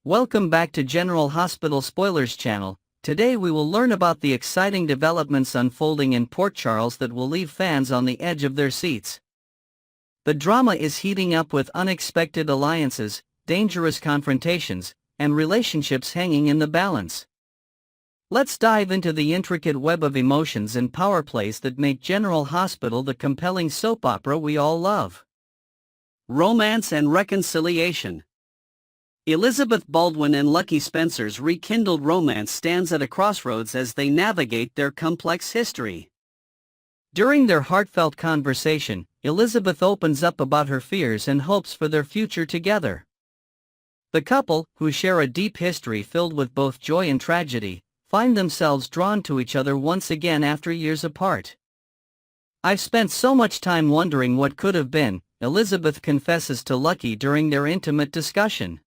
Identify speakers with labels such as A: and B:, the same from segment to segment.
A: Welcome back to General Hospital Spoilers channel. Today we will learn about the exciting developments unfolding in Port Charles that will leave fans on the edge of their seats. The drama is heating up with unexpected alliances, dangerous confrontations, and relationships hanging in the balance. Let's dive into the intricate web of emotions and power plays that make General Hospital the compelling soap opera we all love. Romance and reconciliation. Elizabeth Baldwin and Lucky Spencer's rekindled romance stands at a crossroads as they navigate their complex history. During their heartfelt conversation, Elizabeth opens up about her fears and hopes for their future together. The couple, who share a deep history filled with both joy and tragedy, find themselves drawn to each other once again after years apart. "I've spent so much time wondering what could have been," Elizabeth confesses to Lucky during their intimate discussion.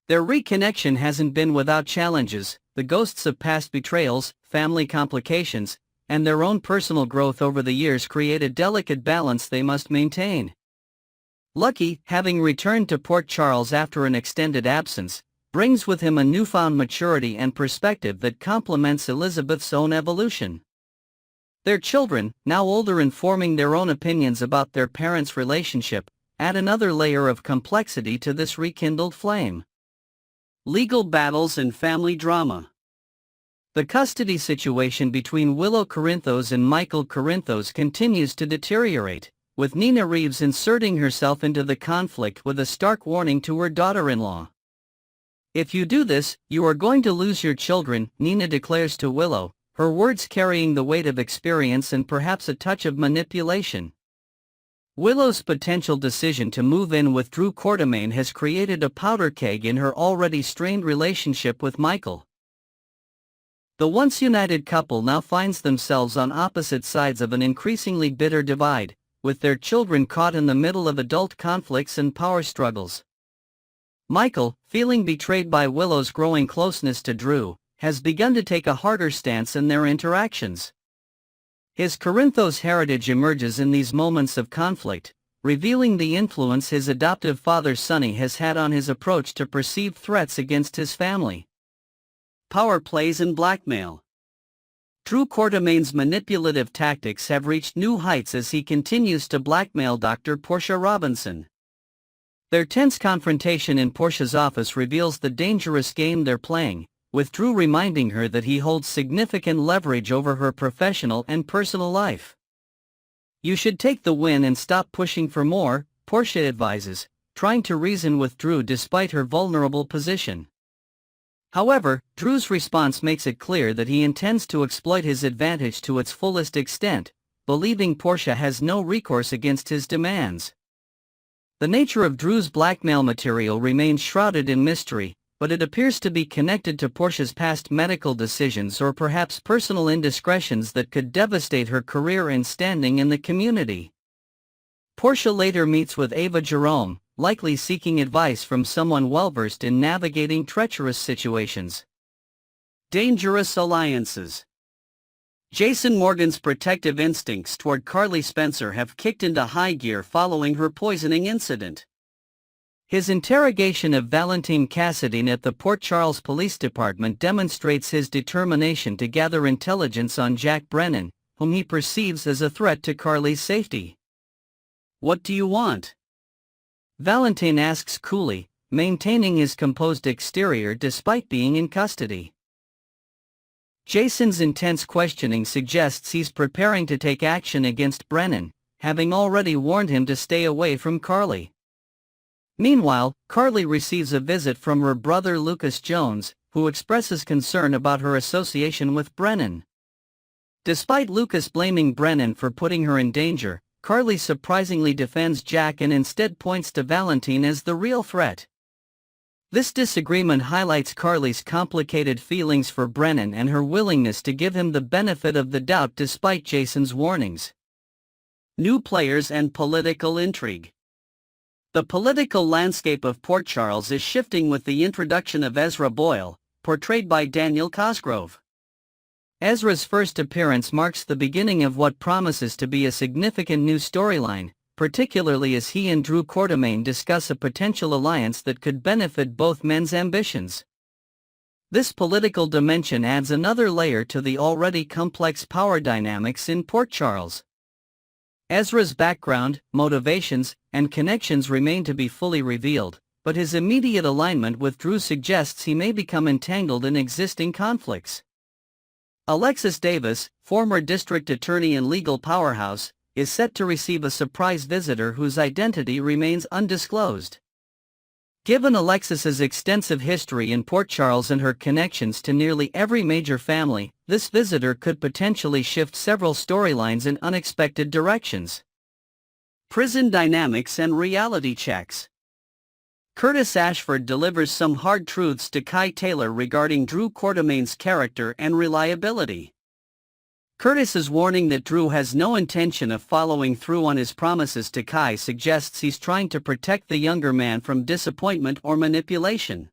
A: Their reconnection hasn't been without challenges. The ghosts of past betrayals, family complications, and their own personal growth over the years create a delicate balance they must maintain. Lucky, having returned to Port Charles after an extended absence, brings with him a newfound maturity and perspective that complements Elizabeth's own evolution. Their children, now older and forming their own opinions about their parents' relationship, add another layer of complexity to this rekindled flame. Legal battles and family drama. The custody situation between Willow Corinthos and Michael Corinthos continues to deteriorate, with Nina Reeves inserting herself into the conflict with a stark warning to her daughter-in-law. "If you do this, you are going to lose your children," Nina declares to Willow, her words carrying the weight of experience and perhaps a touch of manipulation. Willow's potential decision to move in with Drew Quartermaine has created a powder keg in her already strained relationship with Michael. The once united couple now finds themselves on opposite sides of an increasingly bitter divide, with their children caught in the middle of adult conflicts and power struggles. Michael, feeling betrayed by Willow's growing closeness to Drew, has begun to take a harder stance in their interactions. His Corinthos heritage emerges in these moments of conflict, revealing the influence his adoptive father Sonny has had on his approach to perceived threats against his family. Power plays and blackmail. Drew Quartermaine's manipulative tactics have reached new heights as he continues to blackmail Dr. Portia Robinson. Their tense confrontation in Portia's office reveals the dangerous game they're playing, with Drew reminding her that he holds significant leverage over her professional and personal life. "You should take the win and stop pushing for more," Portia advises, trying to reason with Drew despite her vulnerable position. However, Drew's response makes it clear that he intends to exploit his advantage to its fullest extent, believing Portia has no recourse against his demands. The nature of Drew's blackmail material remains shrouded in mystery, but it appears to be connected to Portia's past medical decisions or perhaps personal indiscretions that could devastate her career and standing in the community. Portia later meets with Ava Jerome, likely seeking advice from someone well-versed in navigating treacherous situations. Dangerous alliances. Jason Morgan's protective instincts toward Carly Spencer have kicked into high gear following her poisoning incident. His interrogation of Valentine Cassidy at the Port Charles Police Department demonstrates his determination to gather intelligence on Jack Brennan, whom he perceives as a threat to Carly's safety. "What do you want?" Valentine asks coolly, maintaining his composed exterior despite being in custody. Jason's intense questioning suggests he's preparing to take action against Brennan, having already warned him to stay away from Carly. Meanwhile, Carly receives a visit from her brother Lucas Jones, who expresses concern about her association with Brennan. Despite Lucas blaming Brennan for putting her in danger, Carly surprisingly defends Jack and instead points to Valentine as the real threat. This disagreement highlights Carly's complicated feelings for Brennan and her willingness to give him the benefit of the doubt despite Jason's warnings. New players and political intrigue. The political landscape of Port Charles is shifting with the introduction of Ezra Boyle, portrayed by Daniel Cosgrove. Ezra's first appearance marks the beginning of what promises to be a significant new storyline, particularly as he and Drew Quartermaine discuss a potential alliance that could benefit both men's ambitions. This political dimension adds another layer to the already complex power dynamics in Port Charles. Ezra's background, motivations, and connections remain to be fully revealed, but his immediate alignment with Drew suggests he may become entangled in existing conflicts. Alexis Davis, former district attorney and legal powerhouse, is set to receive a surprise visitor whose identity remains undisclosed. Given Alexis's extensive history in Port Charles and her connections to nearly every major family, this visitor could potentially shift several storylines in unexpected directions. Prison dynamics and reality checks. Curtis Ashford delivers some hard truths to Kai Taylor regarding Drew Quartermaine's character and reliability. Curtis's warning that Drew has no intention of following through on his promises to Kai suggests he's trying to protect the younger man from disappointment or manipulation.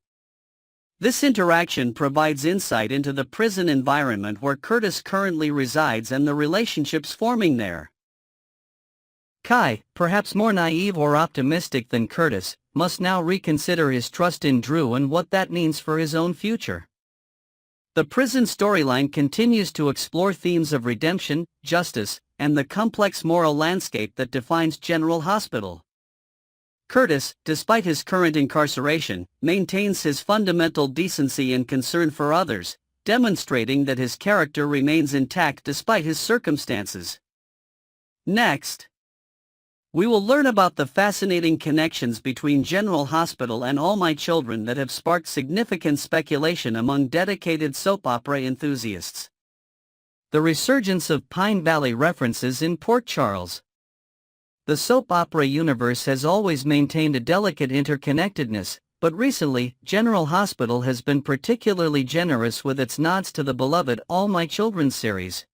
A: This interaction provides insight into the prison environment where Curtis currently resides and the relationships forming there. Kai, perhaps more naive or optimistic than Curtis, must now reconsider his trust in Drew and what that means for his own future. The prison storyline continues to explore themes of redemption, justice, and the complex moral landscape that defines General Hospital. Curtis, despite his current incarceration, maintains his fundamental decency and concern for others, demonstrating that his character remains intact despite his circumstances. Next, we will learn about the fascinating connections between General Hospital and All My Children that have sparked significant speculation among dedicated soap opera enthusiasts. The resurgence of Pine Valley references in Port Charles. The soap opera universe has always maintained a delicate interconnectedness, but recently, General Hospital has been particularly generous with its nods to the beloved All My Children series.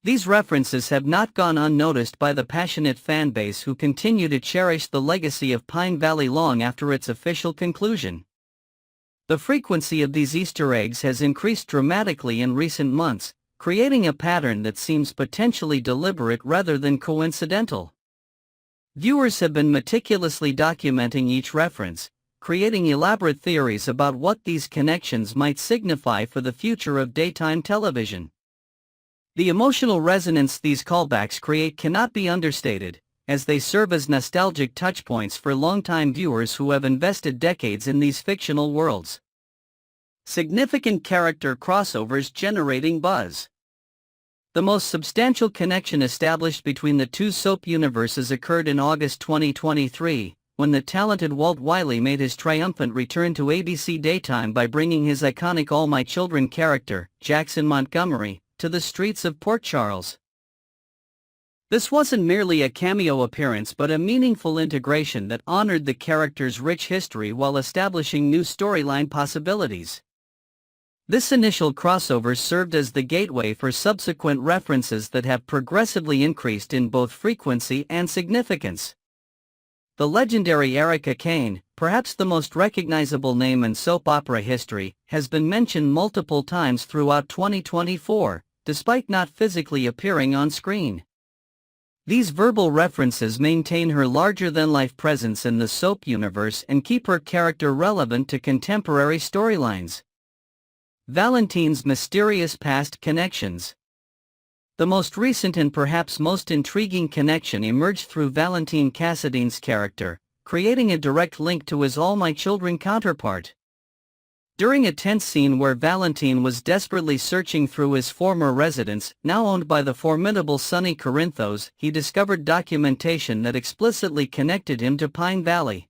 A: These references have not gone unnoticed by the passionate fanbase who continue to cherish the legacy of Pine Valley long after its official conclusion. The frequency of these Easter eggs has increased dramatically in recent months, creating a pattern that seems potentially deliberate rather than coincidental. Viewers have been meticulously documenting each reference, creating elaborate theories about what these connections might signify for the future of daytime television. The emotional resonance these callbacks create cannot be understated, as they serve as nostalgic touchpoints for longtime viewers who have invested decades in these fictional worlds. Significant character crossovers generating buzz. The most substantial connection established between the two soap universes occurred in August 2023, when the talented Walt Wiley made his triumphant return to ABC Daytime by bringing his iconic All My Children character, Jackson Montgomery, to the streets of Port Charles. This wasn't merely a cameo appearance but a meaningful integration that honored the character's rich history while establishing new storyline possibilities. This initial crossover served as the gateway for subsequent references that have progressively increased in both frequency and significance. The legendary Erica Kane, perhaps the most recognizable name in soap opera history, has been mentioned multiple times throughout 2024, despite not physically appearing on screen. These verbal references maintain her larger-than-life presence in the soap universe and keep her character relevant to contemporary storylines. Valentine's mysterious past connections. The most recent and perhaps most intriguing connection emerged through Valentine Cassadine's character, creating a direct link to his All My Children counterpart. During a tense scene where Valentine was desperately searching through his former residence, now owned by the formidable Sonny Corinthos, he discovered documentation that explicitly connected him to Pine Valley.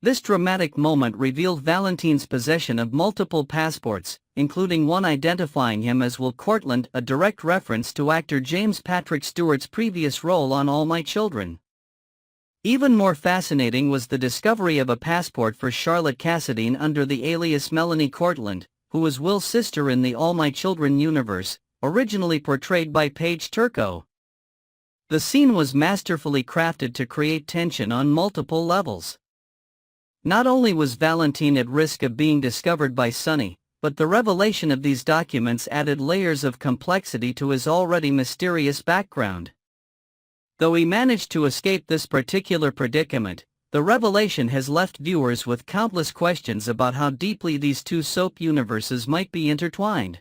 A: This dramatic moment revealed Valentine's possession of multiple passports, including one identifying him as Will Cortland, a direct reference to actor James Patrick Stewart's previous role on All My Children. Even more fascinating was the discovery of a passport for Charlotte Cassadine under the alias Melanie Cortland, who was Will's sister in the All My Children universe, originally portrayed by Paige Turco. The scene was masterfully crafted to create tension on multiple levels. Not only was Valentine at risk of being discovered by Sonny, but the revelation of these documents added layers of complexity to his already mysterious background. Though he managed to escape this particular predicament, the revelation has left viewers with countless questions about how deeply these two soap universes might be intertwined.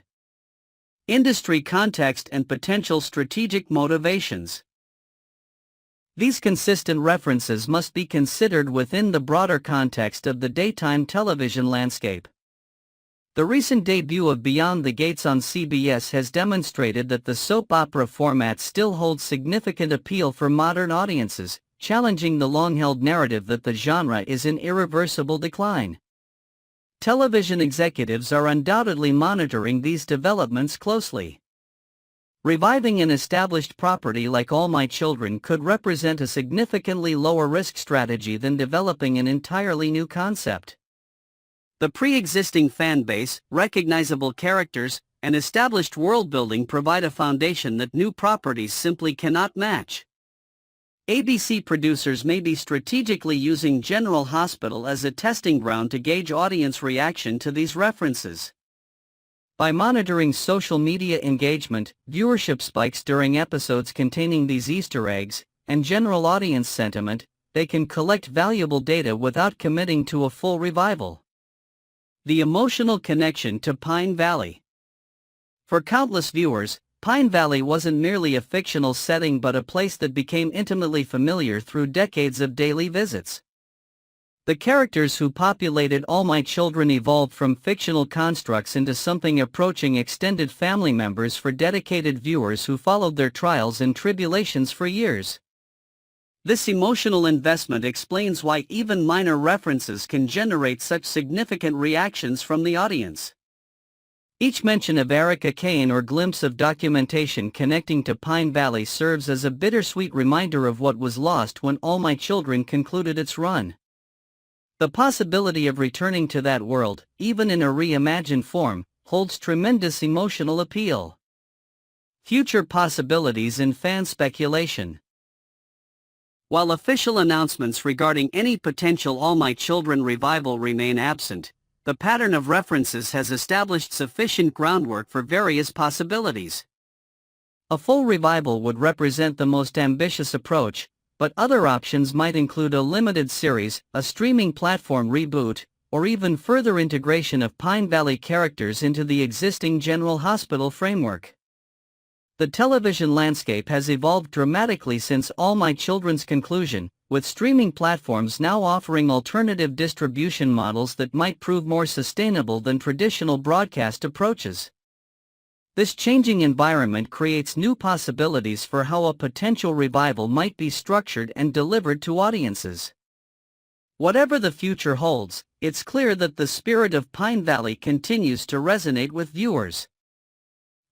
A: Industry context and potential strategic motivations. These consistent references must be considered within the broader context of the daytime television landscape. The recent debut of Beyond the Gates on CBS has demonstrated that the soap opera format still holds significant appeal for modern audiences, challenging the long-held narrative that the genre is in irreversible decline. Television executives are undoubtedly monitoring these developments closely. Reviving an established property like All My Children could represent a significantly lower risk strategy than developing an entirely new concept. The pre-existing fan base, recognizable characters, and established world-building provide a foundation that new properties simply cannot match. ABC producers may be strategically using General Hospital as a testing ground to gauge audience reaction to these references. By monitoring social media engagement, viewership spikes during episodes containing these Easter eggs, and general audience sentiment, they can collect valuable data without committing to a full revival. The emotional connection to Pine Valley. For countless viewers, Pine Valley wasn't merely a fictional setting but a place that became intimately familiar through decades of daily visits. The characters who populated All My Children evolved from fictional constructs into something approaching extended family members for dedicated viewers who followed their trials and tribulations for years. This emotional investment explains why even minor references can generate such significant reactions from the audience. Each mention of Erica Kane or glimpse of documentation connecting to Pine Valley serves as a bittersweet reminder of what was lost when All My Children concluded its run. The possibility of returning to that world, even in a reimagined form, holds tremendous emotional appeal. Future possibilities and fan speculation. While official announcements regarding any potential All My Children revival remain absent, the pattern of references has established sufficient groundwork for various possibilities. A full revival would represent the most ambitious approach, but other options might include a limited series, a streaming platform reboot, or even further integration of Pine Valley characters into the existing General Hospital framework. The television landscape has evolved dramatically since All My Children's conclusion, with streaming platforms now offering alternative distribution models that might prove more sustainable than traditional broadcast approaches. This changing environment creates new possibilities for how a potential revival might be structured and delivered to audiences. Whatever the future holds, it's clear that the spirit of Pine Valley continues to resonate with viewers.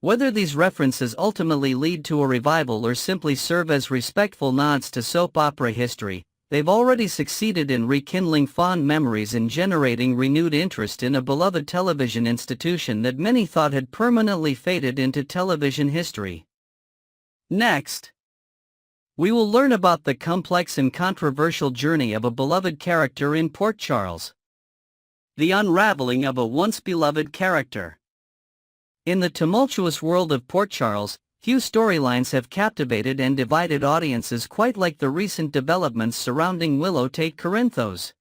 A: Whether these references ultimately lead to a revival or simply serve as respectful nods to soap opera history, they've already succeeded in rekindling fond memories and generating renewed interest in a beloved television institution that many thought had permanently faded into television history. Next, we will learn about the complex and controversial journey of a beloved character in Port Charles. The unraveling of a once beloved character. In the tumultuous world of Port Charles, few storylines have captivated and divided audiences quite like the recent developments surrounding Willow Tate Corinthos.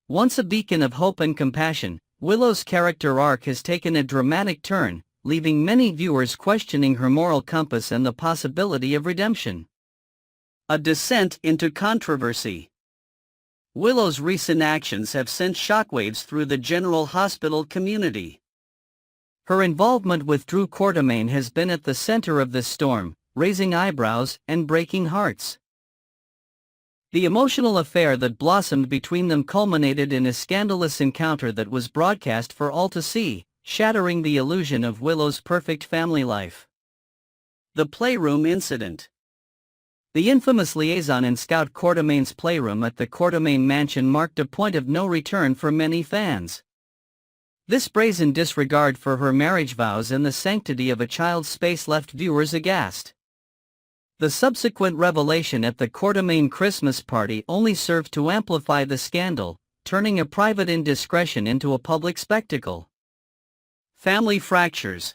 A: Once a beacon of hope and compassion, Willow's character arc has taken a dramatic turn, leaving many viewers questioning her moral compass and the possibility of redemption. A descent into controversy. Willow's recent actions have sent shockwaves through the General Hospital community. Her involvement with Drew Quartermaine has been at the center of this storm, raising eyebrows and breaking hearts. The emotional affair that blossomed between them culminated in a scandalous encounter that was broadcast for all to see, shattering the illusion of Willow's perfect family life. The Playroom Incident. The infamous liaison in Scout Quartermaine's playroom at the Quartermaine mansion marked a point of no return for many fans. This brazen disregard for her marriage vows and the sanctity of a child's space left viewers aghast. The subsequent revelation at the Quartermaine Christmas party only served to amplify the scandal, turning a private indiscretion into a public spectacle. Family fractures.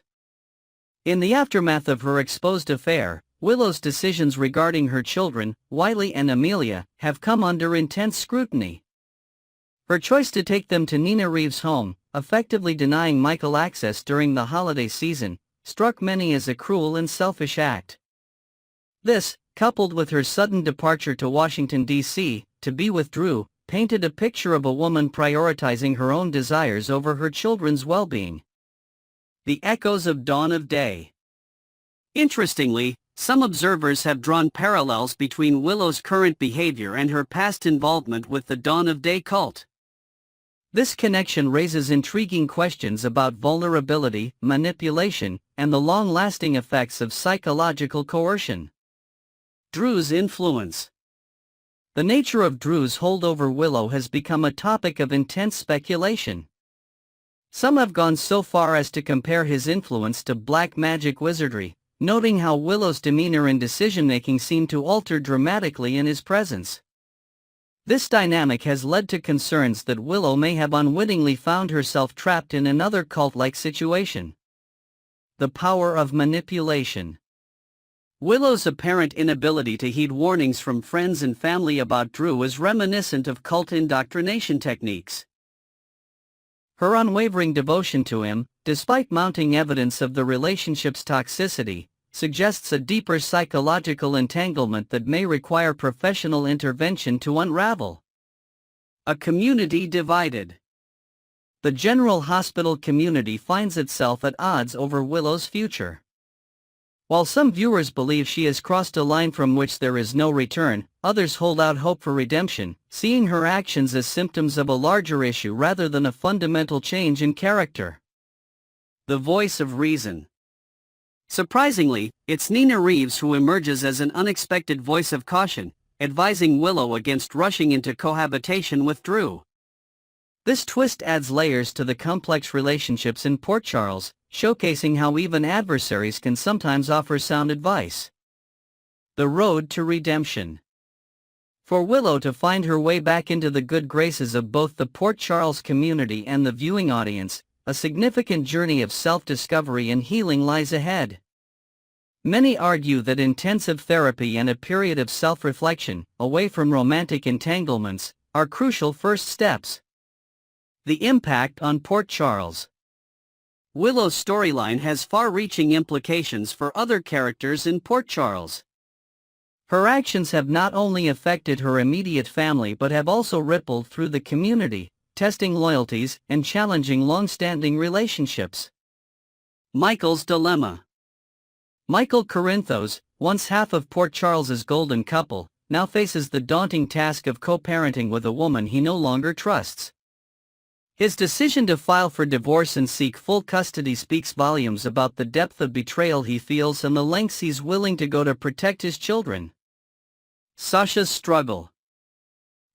A: In the aftermath of her exposed affair, Willow's decisions regarding her children, Wiley and Amelia, have come under intense scrutiny. Her choice to take them to Nina Reeves' home, effectively denying Michael access during the holiday season, struck many as a cruel and selfish act. This, coupled with her sudden departure to Washington, D.C., to be with Drew, painted a picture of a woman prioritizing her own desires over her children's well-being. The echoes of Dawn of Day. Interestingly, some observers have drawn parallels between Willow's current behavior and her past involvement with the Dawn of Day cult. This connection raises intriguing questions about vulnerability, manipulation, and the long-lasting effects of psychological coercion. Drew's influence. The nature of Drew's hold over Willow has become a topic of intense speculation. Some have gone so far as to compare his influence to black magic wizardry, noting how Willow's demeanor and decision-making seem to alter dramatically in his presence. This dynamic has led to concerns that Willow may have unwittingly found herself trapped in another cult-like situation. The power of manipulation. Willow's apparent inability to heed warnings from friends and family about Drew is reminiscent of cult indoctrination techniques. Her unwavering devotion to him, despite mounting evidence of the relationship's toxicity, suggests a deeper psychological entanglement that may require professional intervention to unravel. A community divided. The General Hospital community finds itself at odds over Willow's future. While some viewers believe she has crossed a line from which there is no return, others hold out hope for redemption, seeing her actions as symptoms of a larger issue rather than a fundamental change in character. The voice of reason. Surprisingly, it's Nina Reeves who emerges as an unexpected voice of caution, advising Willow against rushing into cohabitation with Drew. This twist adds layers to the complex relationships in Port Charles, showcasing how even adversaries can sometimes offer sound advice. The road to redemption. For Willow to find her way back into the good graces of both the Port Charles community and the viewing audience, a significant journey of self-discovery and healing lies ahead. Many argue that intensive therapy and a period of self-reflection, away from romantic entanglements, are crucial first steps. The impact on Port Charles. Willow's storyline has far-reaching implications for other characters in Port Charles. Her actions have not only affected her immediate family but have also rippled through the community, testing loyalties and challenging long-standing relationships. Michael's dilemma. Michael Corinthos, once half of Port Charles's golden couple, now faces the daunting task of co-parenting with a woman he no longer trusts. His decision to file for divorce and seek full custody speaks volumes about the depth of betrayal he feels and the lengths he's willing to go to protect his children. Sasha's struggle.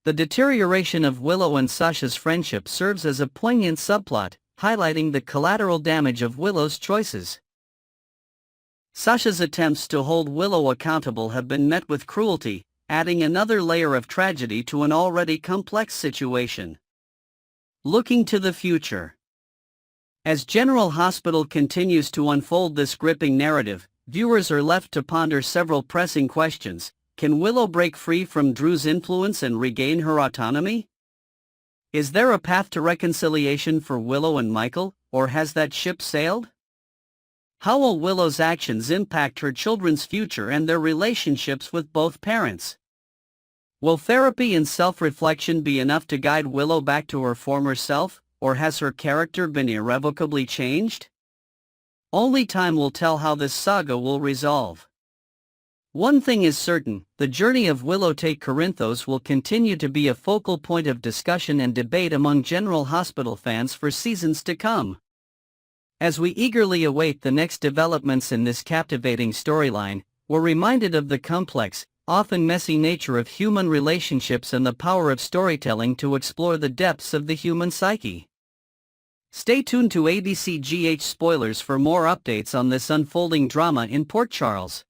A: The deterioration of Willow and Sasha's friendship serves as a poignant subplot, highlighting the collateral damage of Willow's choices. Sasha's attempts to hold Willow accountable have been met with cruelty, adding another layer of tragedy to an already complex situation. Looking to the future. As General Hospital continues to unfold this gripping narrative, viewers are left to ponder several pressing questions. Can Willow break free from Drew's influence and regain her autonomy? Is there a path to reconciliation for Willow and Michael, or has that ship sailed? How will Willow's actions impact her children's future and their relationships with both parents? Will therapy and self-reflection be enough to guide Willow back to her former self, or has her character been irrevocably changed? Only time will tell how this saga will resolve. One thing is certain, the journey of Willow Tate Corinthos will continue to be a focal point of discussion and debate among General Hospital fans for seasons to come. As we eagerly await the next developments in this captivating storyline, we're reminded of the complex, often messy nature of human relationships and the power of storytelling to explore the depths of the human psyche. Stay tuned to ABCGH Spoilers for more updates on this unfolding drama in Port Charles.